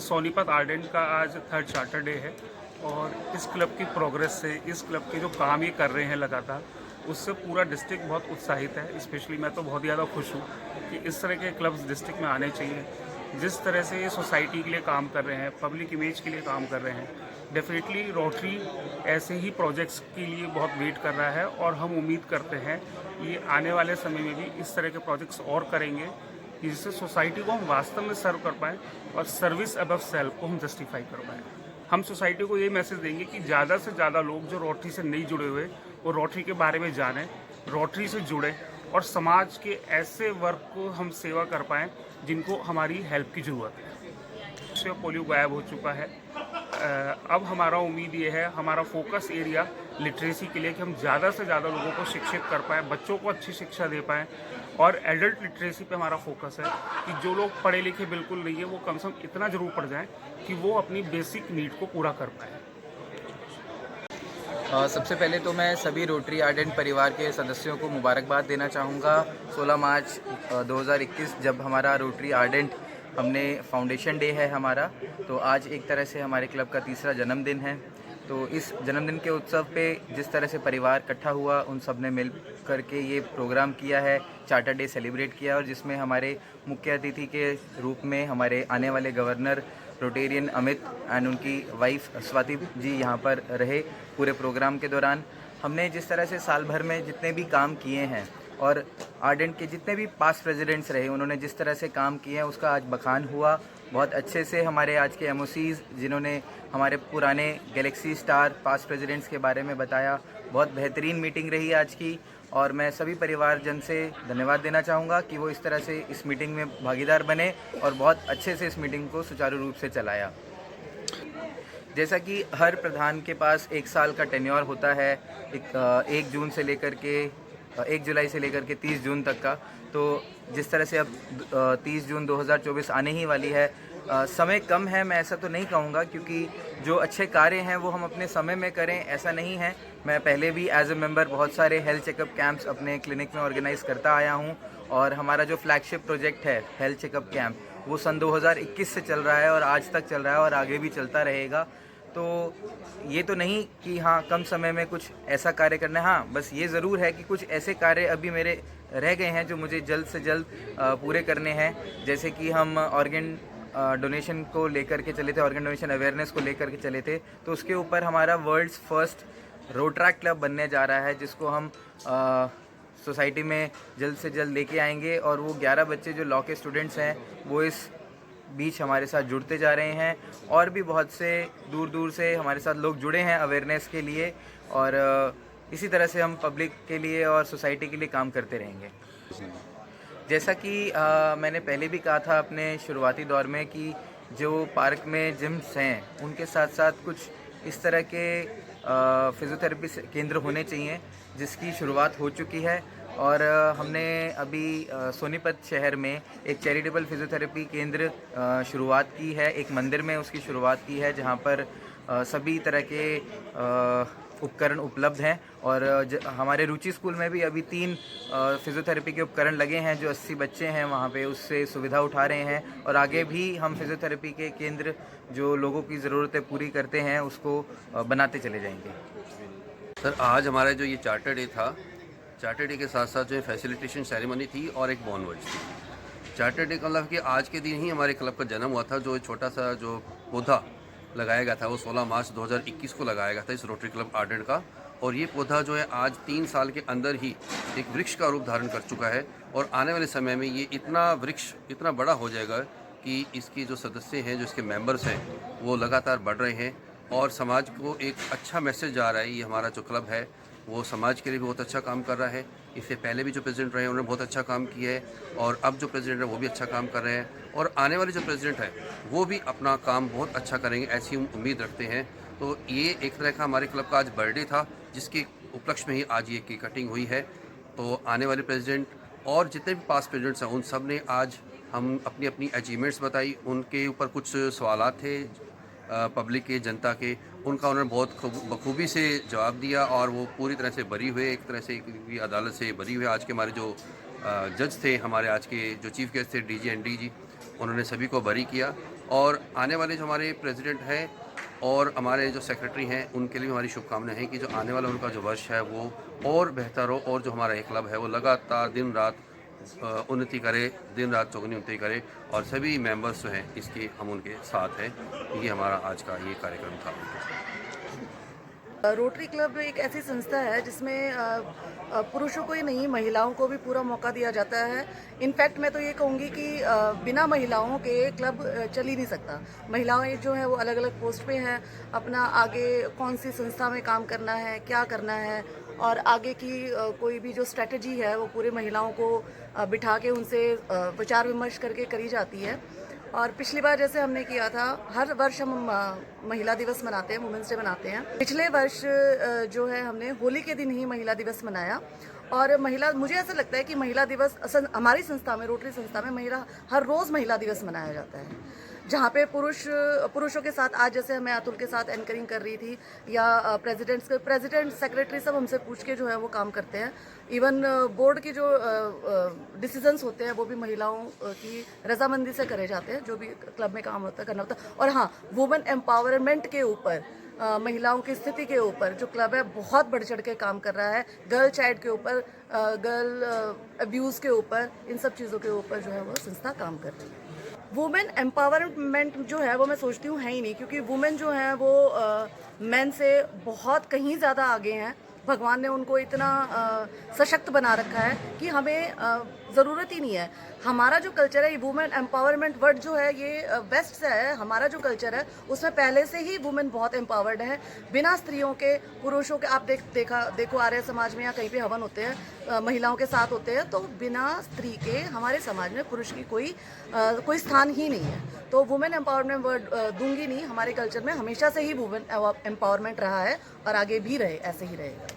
Sonipat ardent का आज third charter day है और इस क्लब की प्रोग्रेस से, इस क्लब के जो काम ये कर रहे हैं लगातार, उससे पूरा डिस्ट्रिक्ट बहुत उत्साहित है। स्पेशली मैं तो बहुत ज़्यादा खुश हूँ कि इस तरह के क्लब्स डिस्ट्रिक्ट में आने चाहिए। जिस तरह से ये सोसाइटी के लिए काम कर रहे हैं, पब्लिक इमेज के लिए काम कर रहे हैं, डेफिनेटली रोटरी ऐसे ही प्रोजेक्ट्स के लिए बहुत वेट कर रहा है और हम उम्मीद करते हैं ये आने वाले समय में भी इस तरह के प्रोजेक्ट्स और करेंगे कि जिससे सोसाइटी को हम वास्तव में सर्व कर पाएँ और सर्विस अबव सेल्फ को हम जस्टिफाई कर पाएँ। हम सोसाइटी को ये मैसेज देंगे कि ज़्यादा से ज़्यादा लोग जो रोटरी से नहीं जुड़े हुए वो रोटरी के बारे में जानें, रोटरी से जुड़े और समाज के ऐसे वर्क को हम सेवा कर पाएँ जिनको हमारी हेल्प की ज़रूरत है। से पोलियो गायब हो चुका है। अब हमारा उम्मीद ये है, हमारा फोकस एरिया लिटरेसी के लिए कि हम ज़्यादा से ज़्यादा लोगों को शिक्षित कर पाएँ, बच्चों को अच्छी शिक्षा दे पाएँ और एडल्ट लिटरेसी पे हमारा फोकस है कि जो लोग पढ़े लिखे बिल्कुल नहीं है वो कम से कम इतना ज़रूर पढ़ जाएँ कि वो अपनी बेसिक नीड को पूरा कर पाएँ। सबसे पहले तो मैं सभी रोटरी आर्डेंट परिवार के सदस्यों को मुबारकबाद देना चाहूँगा। 16 मार्च 2021 जब हमारा रोटरी आर्डेंट हमने फाउंडेशन डे है हमारा, तो आज एक तरह से हमारे क्लब का तीसरा जन्मदिन है। तो इस जन्मदिन के उत्सव पे जिस तरह से परिवार इकट्ठा हुआ, उन सब ने मिल करके ये प्रोग्राम किया है, चार्टर डे सेलिब्रेट किया और जिसमें हमारे मुख्य अतिथि के रूप में हमारे आने वाले गवर्नर रोटेरियन अमित एंड उनकी वाइफ स्वाति जी यहाँ पर रहे पूरे प्रोग्राम के दौरान। हमने जिस तरह से साल भर में जितने भी काम किए हैं और आर्डेंट के जितने भी पास्ट प्रेसिडेंट्स रहे, उन्होंने जिस तरह से काम किए हैं उसका आज बखान हुआ। बहुत अच्छे से हमारे आज के एमओसीज जिन्होंने हमारे पुराने गैलेक्सी स्टार पास्ट प्रेसिडेंट्स के बारे में बताया, बहुत बेहतरीन मीटिंग रही आज की और मैं सभी परिवारजन से धन्यवाद देना चाहूँगा कि वो इस तरह से इस मीटिंग में भागीदार बने और बहुत अच्छे से इस मीटिंग को सुचारू रूप से चलाया। जैसा कि हर प्रधान के पास 1 साल का टेन्योर होता है, 1 जून से लेकर के 1 जुलाई से लेकर के 30 जून तक का, तो जिस तरह से अब 30 जून 2024 आने ही वाली है, समय कम है मैं ऐसा तो नहीं कहूँगा क्योंकि जो अच्छे कार्य हैं वो हम अपने समय में करें ऐसा नहीं है। मैं पहले भी एज ए मेंबर बहुत सारे हेल्थ चेकअप कैंप्स अपने क्लिनिक में ऑर्गेनाइज़ करता आया हूँ और हमारा जो फ्लैगशिप प्रोजेक्ट है हेल्थ चेकअप कैंप वो सन 2021 से चल रहा है और आज तक चल रहा है और आगे भी चलता रहेगा। तो ये तो नहीं कि हाँ कम समय में कुछ ऐसा कार्य करना है, हाँ बस ये ज़रूर है कि कुछ ऐसे कार्य अभी मेरे रह गए हैं जो मुझे जल्द से जल्द पूरे करने हैं। जैसे कि हम ऑर्गन डोनेशन को लेकर के चले थे, ऑर्गन डोनेशन अवेयरनेस को लेकर के चले थे, तो उसके ऊपर हमारा वर्ल्ड्स फर्स्ट रोट्रैक क्लब बनने जा रहा है जिसको हम सोसाइटी में जल्द से जल्द लेके आएंगे और वो 11 बच्चे जो लॉ के स्टूडेंट्स हैं वो इस बीच हमारे साथ जुड़ते जा रहे हैं और भी बहुत से दूर दूर से हमारे साथ लोग जुड़े हैं अवेयरनेस के लिए और इसी तरह से हम पब्लिक के लिए और सोसाइटी के लिए काम करते रहेंगे। जैसा कि मैंने पहले भी कहा था अपने शुरुआती दौर में कि जो पार्क में जिम्स हैं उनके साथ साथ कुछ इस तरह के फिज़ियोथेरेपी केंद्र होने चाहिए जिसकी शुरुआत हो चुकी है और हमने अभी सोनीपत शहर में एक चैरिटेबल फिज़ियोथेरेपी केंद्र शुरुआत की है, एक मंदिर में उसकी शुरुआत की है जहां पर सभी तरह के उपकरण उपलब्ध हैं और हमारे रुचि स्कूल में भी अभी 3 फिज़ियोथेरेपी के उपकरण लगे हैं जो 80 बच्चे हैं वहाँ पे उससे सुविधा उठा रहे हैं और आगे भी हम फिज़ियोथेरेपी के केंद्र जो लोगों की ज़रूरतें पूरी करते हैं उसको बनाते चले जाएंगे। सर आज हमारा जो ये चार्टर डे था, चार्टर डे के साथ साथ जो फैसिलिटेशन सेरेमनी थी और एक बॉनवर्ड्स थी। चार्टर डे का मतलब कि आज के दिन ही हमारे क्लब का जन्म हुआ था। जो छोटा सा जो पौधा लगाया गया था वो 16 मार्च 2021 को लगाया गया था इस रोटरी क्लब आर्डेंट का और ये पौधा जो है आज 3 साल के अंदर ही एक वृक्ष का रूप धारण कर चुका है और आने वाले समय में ये इतना वृक्ष इतना बड़ा हो जाएगा कि इसके जो सदस्य हैं, जो इसके मेंबर्स हैं, वो लगातार बढ़ रहे हैं और समाज को एक अच्छा मैसेज जा रहा है। ये हमारा जो क्लब है वो समाज के लिए भी बहुत अच्छा काम कर रहा है। इससे पहले भी जो प्रेसिडेंट रहे उन्होंने बहुत अच्छा काम किया है और अब जो प्रेसिडेंट है वो भी अच्छा काम कर रहे हैं और आने वाले जो प्रेसिडेंट है वो भी अपना काम बहुत अच्छा करेंगे, ऐसी हम उम्मीद रखते हैं। तो ये एक तरह का हमारे क्लब का आज बर्थडे था जिसके उपलक्ष्य में ही आज ये केक कटिंग हुई है। तो आने वाले प्रेसिडेंट और जितने भी पास्ट प्रेसिडेंट्स हैं उन सब ने आज हम अपनी अपनी अचीवमेंट्स बताई, उनके ऊपर कुछ सवालात थे पब्लिक के, जनता के, उनका उन्होंने बहुत बखूबी से जवाब दिया और वो पूरी तरह से बरी हुए, एक तरह से अदालत से बरी हुए। आज के हमारे जो जज थे, हमारे आज के जो चीफ गेस्ट थे डीजी एंड डीजी, उन्होंने सभी को बरी किया और आने वाले जो हमारे प्रेसिडेंट हैं और हमारे जो सेक्रेटरी हैं उनके लिए हमारी शुभकामनाएं हैं कि जो आने वाला उनका जो वर्ष है वो और बेहतर हो और जो हमारा ये क्लब है वो लगातार दिन रात उन्नति करे, दिन रात चौगुनी उन्नति करे और सभी मेंबर्स जो हैं इसके हम उनके साथ हैं। ये हमारा आज का ये कार्यक्रम था। रोटरी क्लब एक ऐसी संस्था है जिसमें पुरुषों को ही नहीं महिलाओं को भी पूरा मौका दिया जाता है। इनफैक्ट मैं तो ये कहूँगी कि बिना महिलाओं के क्लब चल ही नहीं सकता। महिलाएं जो है वो अलग अलग पोस्ट पे हैं, अपना आगे कौन सी संस्था में काम करना है, क्या करना है और आगे की कोई भी जो स्ट्रेटजी है वो पूरे महिलाओं को बिठा के उनसे विचार विमर्श करके करी जाती है। और पिछली बार जैसे हमने किया था, हर वर्ष हम महिला दिवस मनाते हैं, वुमेंस डे मनाते हैं। पिछले वर्ष जो है हमने होली के दिन ही महिला दिवस मनाया। और महिला, मुझे ऐसा लगता है कि महिला दिवस हमारी संस्था में, रोटरी संस्था में हर रोज़ महिला दिवस मनाया जाता है। जहाँ पे पुरुषों के साथ, आज जैसे मैं अतुल के साथ एंकरिंग कर रही थी, या प्रेसिडेंट सेक्रेटरी सब हमसे पूछ के जो है वो काम करते हैं। इवन बोर्ड की जो डिसीजंस होते हैं वो भी महिलाओं की रजामंदी से करे जाते हैं, जो भी क्लब में काम होता है करना होता है। और हाँ, वुमेन एम्पावरमेंट के ऊपर, महिलाओं की स्थिति के ऊपर जो क्लब है बहुत बढ़ चढ़ के काम कर रहा है। गर्ल चाइल्ड के ऊपर, गर्ल अब्यूज़ के ऊपर, इन सब चीज़ों के ऊपर जो है वो संस्था काम कर रही है। वुमेन एम्पावरमेंट जो है वो मैं सोचती हूँ है ही नहीं, क्योंकि वुमेन जो है वो मेन से बहुत कहीं ज़्यादा आगे हैं। भगवान ने उनको इतना सशक्त बना रखा है कि हमें ज़रूरत ही नहीं है। हमारा जो कल्चर है, ये वुमेन एम्पावरमेंट वर्ड जो है ये वेस्ट से है। हमारा जो कल्चर है उसमें पहले से ही वुमेन बहुत एम्पावर्ड है। बिना स्त्रियों के, पुरुषों के, आप देखो आर्य समाज में या कहीं पे हवन होते हैं, महिलाओं के साथ होते हैं, तो बिना स्त्री के हमारे समाज में पुरुष की कोई स्थान ही नहीं है। तो वुमेन एम्पावरमेंट वर्ड दूंगी नहीं। हमारे कल्चर में हमेशा से ही वुमेन एम्पावरमेंट रहा है और आगे भी रहे, ऐसे ही रहेगा।